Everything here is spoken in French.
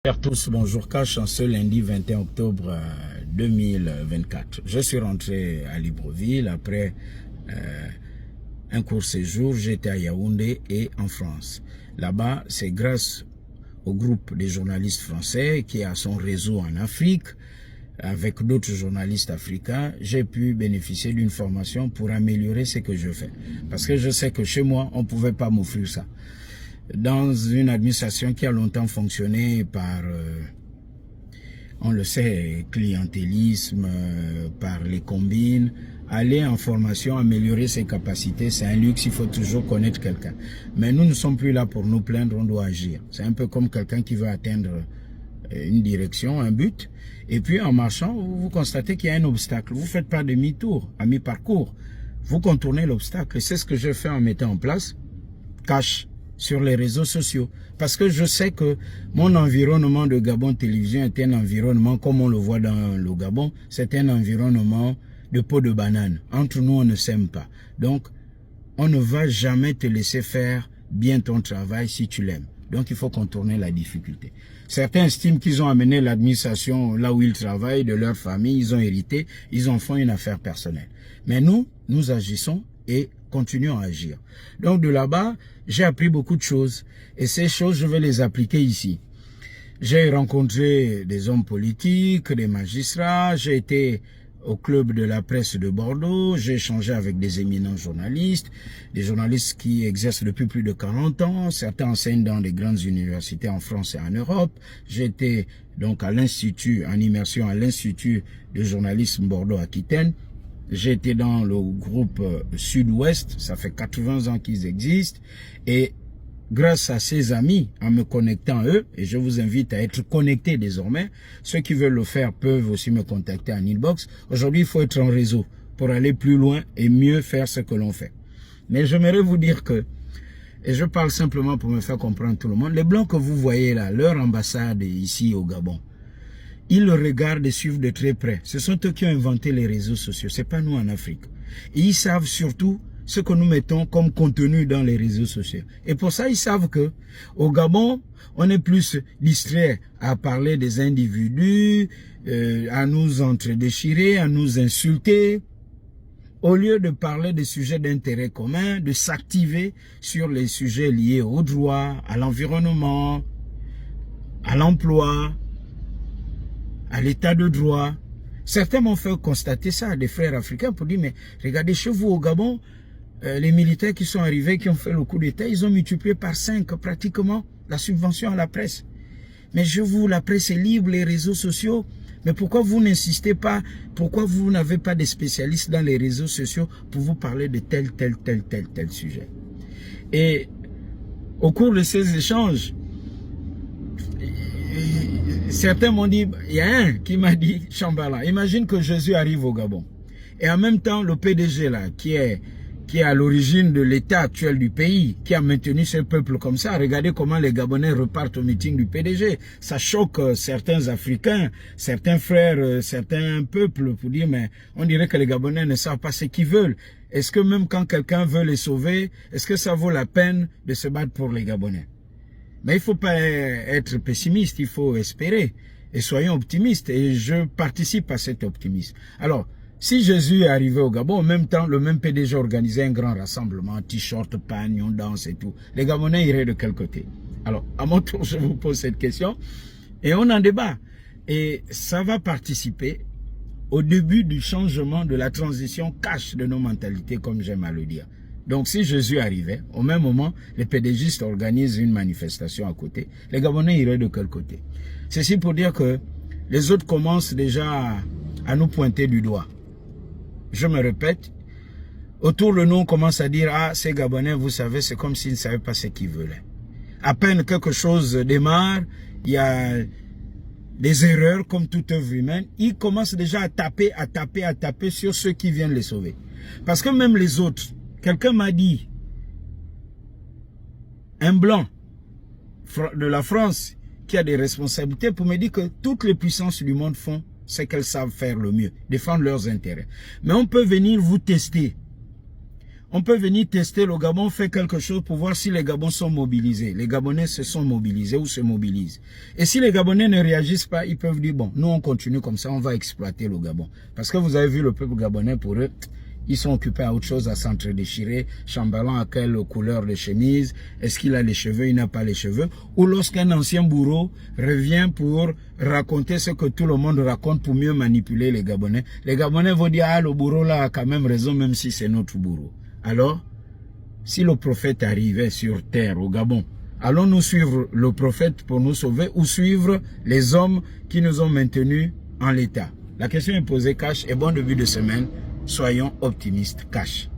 Bonjour à tous, bonjour Cash, en ce lundi 21 octobre 2024. Je suis rentré à Libreville après un court séjour. J'étais à Yaoundé et en France. Là-bas, c'est grâce au groupe des journalistes français qui a son réseau en Afrique, avec d'autres journalistes africains, j'ai pu bénéficier d'une formation pour améliorer ce que je fais. Parce que je sais que chez moi, on ne pouvait pas m'offrir ça. Dans une administration qui a longtemps fonctionné par, on le sait, clientélisme, par les combines, aller en formation, améliorer ses capacités, c'est un luxe, il faut toujours connaître quelqu'un. Mais nous ne sommes plus là pour nous plaindre, on doit agir. C'est un peu comme quelqu'un qui veut atteindre une direction, un but, et puis en marchant, vous constatez qu'il y a un obstacle. Vous ne faites pas demi-tour, à mi-parcours. Vous contournez l'obstacle, et c'est ce que je fais en mettant en place Cash sur les réseaux sociaux. Parce que je sais que mon environnement de Gabon Télévision est un environnement, comme on le voit dans le Gabon, c'est un environnement de peau de banane. Entre nous, on ne s'aime pas. Donc, on ne va jamais te laisser faire bien ton travail si tu l'aimes. Donc, il faut contourner la difficulté. Certains estiment qu'ils ont amené l'administration là où ils travaillent, de leur famille, ils ont hérité, ils en font une affaire personnelle. Mais nous, nous agissons et continuons à agir. Donc, de là-bas, j'ai appris beaucoup de choses. Et ces choses, je vais les appliquer ici. J'ai rencontré des hommes politiques, des magistrats, j'ai été au club de la presse de Bordeaux, j'ai échangé avec des éminents journalistes, des journalistes qui exercent depuis plus de 40 ans, certains enseignent dans les grandes universités en France et en Europe. J'étais donc à l'Institut, en immersion à l'Institut de journalisme Bordeaux-Aquitaine. J'ai été dans le groupe Sud-Ouest, ça fait 80 ans qu'ils existent, et grâce à ces amis, en me connectant à eux, et je vous invite à être connectés désormais, ceux qui veulent le faire peuvent aussi me contacter en inbox. Aujourd'hui, il faut être en réseau pour aller plus loin et mieux faire ce que l'on fait. Mais j'aimerais vous dire que, et je parle simplement pour me faire comprendre tout le monde, les Blancs que vous voyez là, leur ambassade ici au Gabon, ils le regardent et suivent de très près. Ce sont eux qui ont inventé les réseaux sociaux, c'est pas nous en Afrique. Et ils savent surtout ce que nous mettons comme contenu dans les réseaux sociaux. Et pour ça, ils savent que au Gabon, on est plus distrait à parler des individus, à nous entredéchirer, à nous insulter, au lieu de parler des sujets d'intérêt commun, de s'activer sur les sujets liés au droit, à l'environnement, à l'emploi, à l'état de droit. Certains m'ont fait constater ça, des frères africains, pour dire, mais regardez, chez vous au Gabon, les militaires qui sont arrivés, qui ont fait le coup d'État, ils ont multiplié par 5 pratiquement la subvention à la presse. Mais chez vous, la presse est libre, les réseaux sociaux. Mais pourquoi vous n'insistez pas, pourquoi vous n'avez pas des spécialistes dans les réseaux sociaux pour vous parler de tel sujet? Et au cours de ces échanges, certains m'ont dit, il y a un qui m'a dit, Chambala, imagine que Jésus arrive au Gabon. Et en même temps, le PDG là, qui est à l'origine de l'état actuel du pays, qui a maintenu ce peuple comme ça. Regardez comment les Gabonais repartent au meeting du PDG. Ça choque certains Africains, certains frères, certains peuples pour dire, mais on dirait que les Gabonais ne savent pas ce qu'ils veulent. Est-ce que même quand quelqu'un veut les sauver, est-ce que ça vaut la peine de se battre pour les Gabonais? Mais il ne faut pas être pessimiste, il faut espérer. Et soyons optimistes. Et je participe à cet optimisme. Alors, si Jésus est arrivé au Gabon, en même temps, le même PDG organisait un grand rassemblement, t-shirt, pagne, on danse et tout. Les Gabonais iraient de quel côté? Alors, à mon tour, je vous pose cette question et on en débat. Et ça va participer au début du changement, de la transition cash de nos mentalités, comme j'aime à le dire. Donc, si Jésus arrivait, au même moment, les PDGistes organisent une manifestation à côté. Les Gabonais iraient de quel côté? Ceci pour dire que les autres commencent déjà à nous pointer du doigt. Je me répète, autour de nous, on commence à dire, ah, ces Gabonais, vous savez, c'est comme s'ils ne savaient pas ce qu'ils voulaient. À peine quelque chose démarre, il y a des erreurs comme toute œuvre humaine, ils commencent déjà à taper sur ceux qui viennent les sauver. Parce que même les autres, quelqu'un m'a dit, un blanc de la France qui a des responsabilités pour me dire que toutes les puissances du monde font ce qu'elles savent faire le mieux, défendre leurs intérêts. Mais on peut venir vous tester. On peut venir tester le Gabon, faire quelque chose pour voir si les Gabons sont mobilisés. Les Gabonais se sont mobilisés ou se mobilisent. Et si les Gabonais ne réagissent pas, ils peuvent dire, bon, nous on continue comme ça, on va exploiter le Gabon. Parce que vous avez vu le peuple gabonais, pour eux, ils sont occupés à autre chose, à s'entre-déchirer, chamballant à quelle couleur de chemise, est-ce qu'il a les cheveux, il n'a pas les cheveux. Ou lorsqu'un ancien bourreau revient pour raconter ce que tout le monde raconte pour mieux manipuler les Gabonais vont dire, ah, le bourreau là a quand même raison, même si c'est notre bourreau. Alors, si le prophète arrivait sur terre au Gabon, allons-nous suivre le prophète pour nous sauver ou suivre les hommes qui nous ont maintenus en l'état? La question est posée, Cash, et bon début de semaine. Soyons optimistes, Cash.